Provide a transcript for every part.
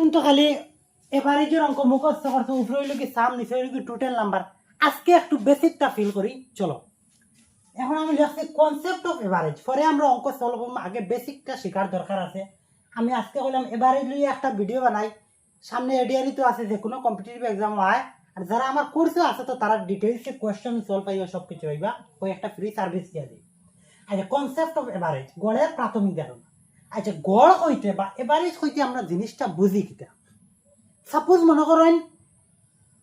এতদিন তো খালি এভারেজের অঙ্ক মুখস্থ করছো, উপরে হইলো কি সাম, নিচে হইলো কি টোটাল নাম্বার। আজকে একটু বেসিকটা ফিল করি, চলো। এখন আমি লিখছি কনসেপ্ট অফ এভারেজ, পরে আমরা অঙ্ক সলভ করবো, আগে বেসিকটা শেখার দরকার আছে। আমি আজকে বললাম এভারেজ নিয়ে একটা ভিডিও বানাই, সামনে এডিআরই তো আছে, যে কোনো কম্পিটিটিভ এক্সাম হয়। আর যারা আমার কোর্সে আছে তো তারা ডিটেলসে কোয়েশ্চেন সলভ পাইবা, সব কিছু হইবা, ওই একটা ফ্রি সার্ভিস দিয়ে দিই। আচ্ছা, কনসেপ্ট অফ এভারেজ, গড়ের প্রাথমিক ধারণা। আচ্ছা, গড় হইতে বা এভারেজ হইতে আমরা জিনিসটা বুঝি কিটা। সাপোজ মনে করেন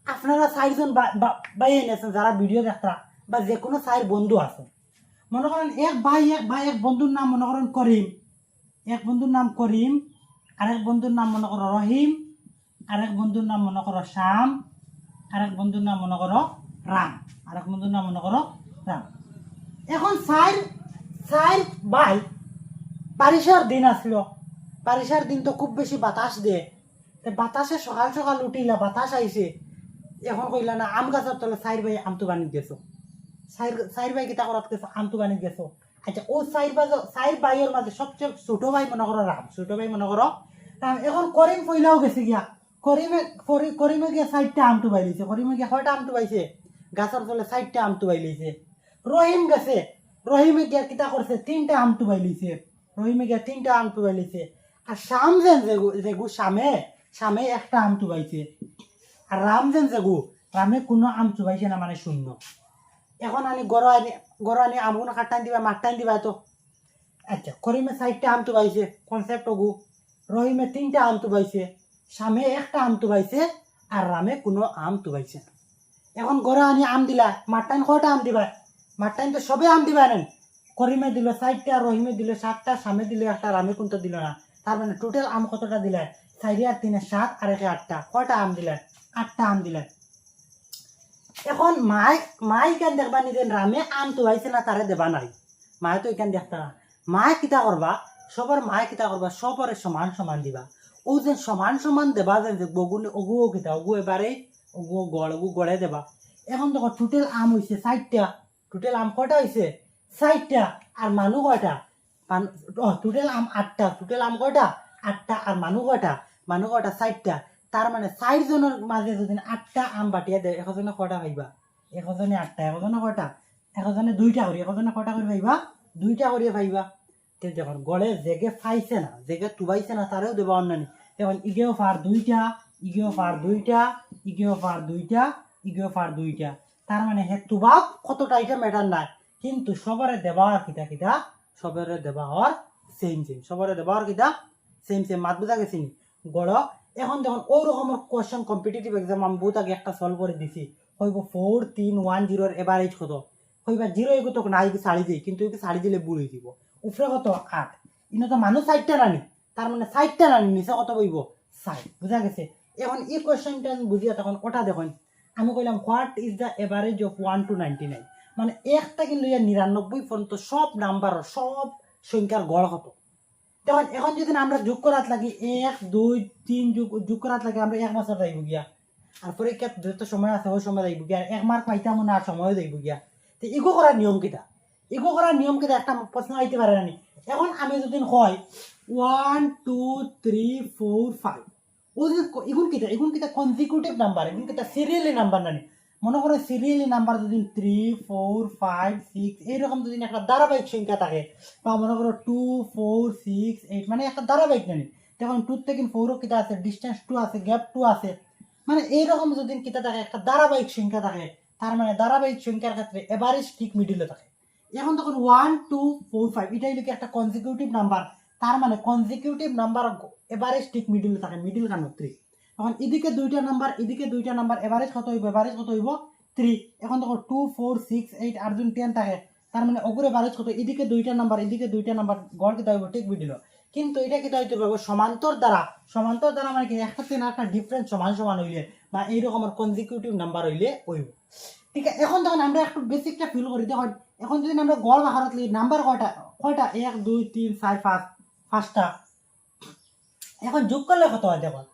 আপনারা 4জন ভাই এনেছেন যারা ভিডিও দেখা, বা যে কোনো 4 বন্ধু আছে। মনে করেন এক বন্ধুর নাম মনে করেন করিম, এক বন্ধুর নাম করিম, আরেক বন্ধুর নাম মনে করো রহিম, আরেক বন্ধুর নাম মনে করো শ্যাম, আরেক বন্ধুর নাম মনে করো রাম, আরেক বন্ধুর নাম মনে করো রাম। এখন 4 ভাই বারিশার দিন আসলো, বারিশার দিন তো খুব বেশি বাতাস দেয়, বাতাসে সকাল সকাল উঠিলা, বাতাস আইছে, এখন কইলা না আম গাছের তলে 4 ভাই আমতু বানিয়ে গেছো, 4 ভাই কিতা করাত গেছো, আমতু বানিয়ে গেছো। আচ্ছা, ও 4 ভাইয়ের মাঝে সবচেয়ে ছোট ভাই মনে করো রাম, ছোট ভাই মনে করো রাম। এখন করিম পইলাও গেছে গিয়া, করিমে গিয়া 4টা আমতু বাই লইছে, করিমে গিয়া 6টা আমতু পাইছে, গাছের তলে 4টা আমতু বাই লইছে। রহিম গেছে, রহিমে গিয়া কিতা করছে 3টা আমতু বাই লইছে, রহিমে গিয়া 3টা আমতু বাই লইছে। আর শ্যাম যেগু শ্যামে একটা আম চুবাইছে। আর রাম যেগু রামে কোনো আম চুবাইছে না, মানে শূন্য। এখন আমি গড় আনি আমগুলো কাটান দিবা, মাঠটান দিবা তো। আচ্ছা, করিমে 4টা আম চুবাইছে, কনসেপ্ট গু। রহিমে 3টা আম চুবাইছে, শ্যামে একটা আম চুবাইছে, আর রামে কোনো আম চুবাইছে না। এখন গড় আনি আম দিলা, মাঠটান কয়টা আম দিবা, মাঠটান তো সবে আম দিবা নেন। করিমে দিল 4টা, রহিমে দিল 7টা, শ্যামে দিল একটা, রামে কিন্তু দিল না। তার মানে টোটাল আম কতটা দিলেন? 4 আর 3 7 আর 1 8টা। কয়টা আম দিলেন? 8টা আম দিলেন। এখন মাই কেন দেখবা নিদেন রামে আম তো হয়েছে না, তারে দেবা নাই। মায়ে তো এখান দেখতা না। মায়ে কিতা করবা, মায়ে কিতা করবা, সবরে সমান সমান দিবা। ও যে সমান সমান দেবা, যে বগুনে অগুও কিতা, অগু এবারে অগু গড়ে দেবা। এখন দেখো টোটাল আম হয়েছে 4টা, টোটাল আম কয়টা হয়েছে? 4টা। আর মানুষ কয়টা? টোটাল আম 8টা, টোটাল আম কয়টা? 8টা। আর মানুষ কয়টা? 4টা। তার মানে 4 জনের মাঝে যদি 8টা আম বাটিয়া দেয়, একজনে কয়টা পাইবা? একজনে 8টা, একজনে কয়টা? একজনে 2টা করি, একজনে কয়টা করে পাইবা? 2টা করিয়া পাইবা। তো দেখুন গড়ে জেগে পাইছে না, জেগে টুবাইছে না, তারেও দেবা অন্যান্য। দেখুন ইগেও পার 2টা, ইগেও পার 2টা, ইগেও পার 2টা, ইগেও পার 2টা। তার মানে হে টুবাক কতটা এটা ম্যাটার নাই, কিন্তু সবারে দেবা আর কিতা সবারে দেবা আর সেম, সবারে দেবা আর কিতা সেম। মাত বুঝা গেছি নি গড়। এখন দেখুন ওই রকমের কোয়েশ্চেন কম্পিটিটিভ এক্সাম আমি বহুত আগে একটা সলভ করে দিছি। হইব 4 3 1 0 এভারেজ কত হইবা? 0 এগো তো নাই, ছাড়ি দিই, কিন্তু ছাড়ি দিলে ভুল হয়ে যাব। উপরে কত? 8। ইনো তো মানুষ 4টা রানি, তার মানে 4টা রানি, নিচে কত বইব? 4। বুঝা গেছে? এখন এই কোয়েশ্চেনটা বুঝিয়া তখন ওটা দেখুন, আমি কইলাম what is the average of 1 to 99, মানে একটা কিন্তু 99 পর্যন্ত সব নাম্বার, সব সংখ্যার গড় কত। তখন এখন যদি আমরা যোগ করাত লাগি 1 2 3 যোগ করাত লাগে, আমরা 1 বছর যাইব গিয়া। আর পরীক্ষার যত সময় আছে ওই সময় যাইব গিয়া, 1 মার্ক পাইতাম না, আর সময় যাইব গিয়া। তো ইগো করার নিয়ম কিটা? ইগো করার নিয়ম কিটা একটা প্রশ্ন আইতে পারে না। এখন আমি যদি হয় 1 2 3 4 5, ও যদি এগুন কিটা কনজিকিউটিভ নাম্বার, এগুন কিটা সিরিয়ালি নাম্বার না। মনে করো সিরিয়ালি নাম্বার যদি 3 4 5 6 এইরকম যদি একটা ধারাবাহিক সংখ্যা থাকে, বা মনে করো 2 4 6 8, মানে একটা ধারাবাহিক নেই। দেখুন 2 থেকে 4 কিটা আছে, ডিস্টেন্স 2 আছে, গ্যাপ 2 আছে, মানে এইরকম যদি কিটা থাকে, একটা ধারাবাহিক সংখ্যা থাকে, তার মানে ধারাবাহিক সংখ্যার ক্ষেত্রে এভারেজ ঠিক মিডিলে থাকে। এখন তখন 1 2 4 5 এটাই লিখে একটা কনজিকিউটিভ নাম্বার, তার মানে কনজিকিউটিভ নাম্বার এভারেজ ঠিক মিডিলে থাকে, মিডিল কানো 3। এখন এদিকে 2টা নাম্বার, এদিকে 2টা নাম্বার, এভারেজ কত হইব? এভারেজ কত হইব? 3। এখন দেখো 2 4 6 8 আর যদি 10 থাকে, তার মানে ওগুলো এভারেজ কত? এদিকে 2টা নাম্বার, এদিকে 2টা নাম্বার, গড় কিতা হইব? ঠিক মিডিল। কিন্তু এটা কিতা হইতে পারবো সমান্তর দ্বারা, মানে কি একটা থেকে একটা ডিফারেন্স সমান সমান হইলে, বা এইরকম কনজিকিউটিভ নাম্বার হইলে হইব। ঠিক আছে? এখন তখন আমরা একটু বেসিকটা ফিল করি। দেখুন এখন যদি আমরা গড় বাহারত লিখি, নাম্বার কয়টা? 1 2 3 4 5, 5টা। এখন যোগ করলে কত হয়? দেখুন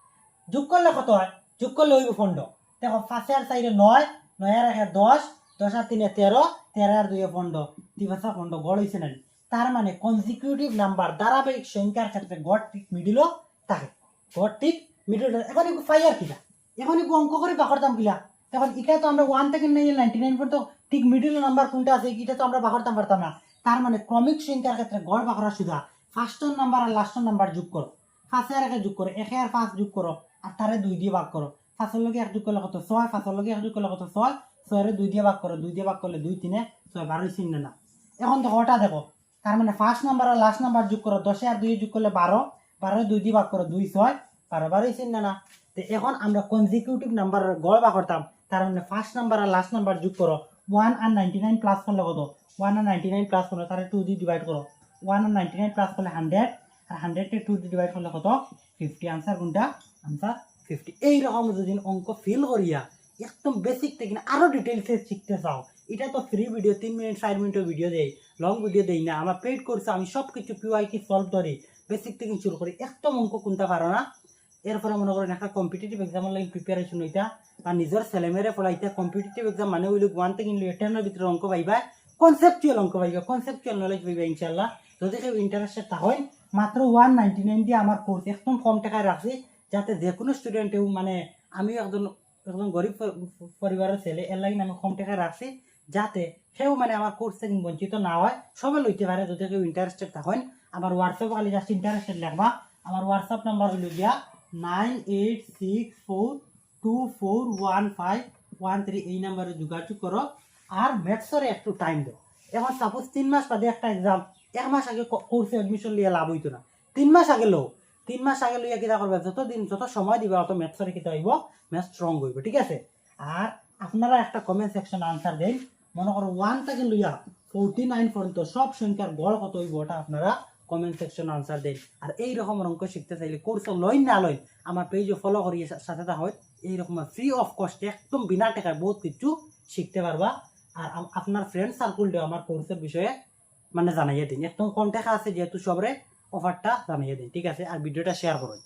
যোগ করলে কত হয়? যোগ করলে হইব 15। দেখো 5 আর 4 9, 9 আর 1 10, 10 আর 3 13, 13 আর 2 15, 3 5 15 গড় হইছে না। তার মানে কনজিকিউটিভ নাম্বার ধারাবাহিক সংখ্যার ক্ষেত্রে গড় ঠিক মিডিলও থাকে, গড় ঠিক মিডল এখন একটু ফাইয়ার কিলা এখন একটু অঙ্ক করে বাকরতাম কিলা এখন এটা তো আমরা 1 থেকে 99 পর্যন্ত ঠিক মিডল নাম্বার কোনটা আছে এটা তো আমরা বাকরতাম পারতাম না তার মানে ক্রমিক সংখ্যার ক্ষেত্রে গড় বাকরা সুদা ফার্স্টের নাম্বার আর লাস্টের নাম্বার যোগ করো ফার্স্টে আর একে যোগ করো একে আর পাঁচ যোগ করো আর তারে 2 দিয়ে ভাগ করো ফার্স্টের লগে 1 যোগ করলে কত 6 ফার্স্টের লগে 1 যোগ করলে কত 6 6 এর 2 দিয়ে ভাগ করো 2 দিয়ে ভাগ করলে 2 3 6 12 চিহ্ন না এখন দেখো ওটা দেখো তার মানে ফার্স্ট নাম্বার আর লাস্ট নাম্বার যোগ করো 10 আর 2 যোগ করলে 12 12 2 দিয়ে ভাগ করো 2 6 12 12 চিহ্ন না তো এখন আমরা কনজিকিউটিভ নাম্বার গড় বা করতাম তার মানে ফার্স্ট নাম্বার আর লাস্ট নাম্বার যোগ করো 1 আর 99 প্লাস করলে কত 1 আর 99 প্লাস করলে তারে 2 দিয়ে ডিভাইড করো 1 আর 99 প্লাস করলে 100 আর 100 কে 2 দিয়ে ডিভাইড করলে কত 50 আনসার কোনটা আনসার 50 এই রকম যদি অঙ্ক ফিল করিয়া একদম বেসিক থেকে আরো ডিটেইলসে শিখতে চাও এটা তো ফ্রি ভিডিও 3 মিনিট 4 মিনিটের ভিডিও দেই লং ভিডিও দেই না আমার পেড কোর্সে আমি সব কিছু পিওয়াইকি সলভ করি বেসিক থেকে শুরু করি একদম অঙ্ক কোনটা পারো না এরপরে মনে করেন একটা কম্পিটিটিভ এক্সামের লাগে প্রিপারেশন হইতা বা নিজের ছেলেমেয়েরে পড়াইতা কম্পিটিটিভ এক্সাম মানে হইল 1 থেকে 10 ভিতরে অঙ্ক পাইবা কনসেপচুয়াল অঙ্ক পাইবা কনসেপচুয়াল নলেজ পাইবা ইনশাআল্লাহ যদি কেউ ইন্টারেস্টেড হয় মাত্র 199 দিয়ে আমার কোর্স একদম কম টাকায় রাখছি যাতে যে কোনো স্টুডেন্টেও মানে আমি একজন গরিব পরিবারের ছেলে এর লাগে আমি কম টাকায় রাখছি যাতে সেও মানে আমার কোর্স থেকে বঞ্চিত না হয় সবাই লইতে পারে যদি কেউ ইন্টারেস্টেড থাকেন আমার হোয়াটসঅ্যাপে খালি জাস্ট ইন্টারেস্টেড লিখবা আমার হোয়াটসঅ্যাপ নাম্বার হইল গিয়া 9864241513 এই নাম্বারে যোগাযোগ করো আর ম্যাথসরে একটু টাইম দাও এখন সাপোজ 3 মাস বাদে একটা এক্সাম 1 মাস আগে কোর্সে এডমিশন লিয়ে লাভ হইতো না 3 মাস আগে লো 3 মাস আগে লইয়া কিতা করবে যত সময় দিবা অত ম্যাথসরে কিতা হইব ম্যাথ স্ট্রং হইব ঠিক আছে আর আপনারা একটা কমেন্ট সেকশন আনসার দেন মনে করো 1 থেকে লইয়া 49 পর্যন্ত সব সংখ্যার গড় কত হইব ওটা আপনারা কমেন্ট সেকশন আনসার দেন আর এই রকম অঙ্ক শিখতে চাইলে কোর্স লইন না লইন আমার পেজে ফলো করিয়ে সাথে হয় এই রকম ফ্রি অফ কস্টে একদম বিনা টাকায় বহুত কিছু শিখতে পারবা আর আপনার ফ্রেন্ড সার্কেলটাও আমার কোর্সের বিষয়ে মানে জানাইয়ে দিন একদম কম টাকা আছে যেহেতু সবরে অফারটা জানিয়ে দিন ঠিক আছে আর ভিডিওটা শেয়ার করুন